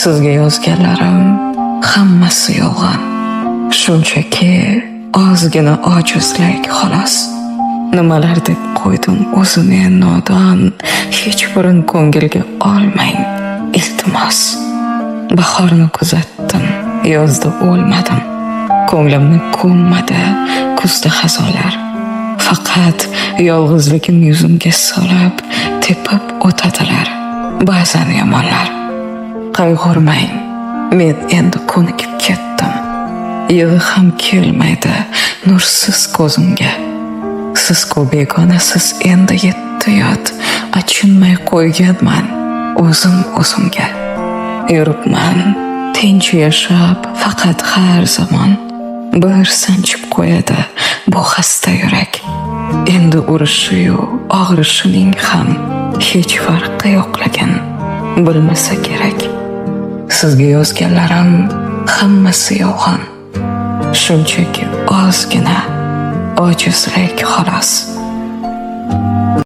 Sizga yozganlarim hammasi yolg'on. Shunchaki ozgina ojizlik xolos. Nimalar deb qo'ydim o'zimni nodon, hech birin ko'ngilga olmang, iltimos. Bahorni kuzatdim, yozda o'lmadim. Ko'nglimni ko'nmadi kuzda xazolar. Faqat yolg'izligim yuzimga solib, tepib o'tadilar ba'zan yomonlar. Qayg'urmang, men endi ko'nikib ketdim. Yig'i ham kelmaydi nursiz ko'zimga. Siz-ku begonasiz endi yetti yot, achinmay qo'yganman o'zimga. Yuribman tinch yashab, faqat har zamon bir sanchib qo'yadi bu xasta yurak. Endi urishiyu og'rishining ham hech farqi yo'qligin bilmasa kerak. Sizga yozganlarim hammasi yolg'on. Shunchaki ozgina ojizlik xolos.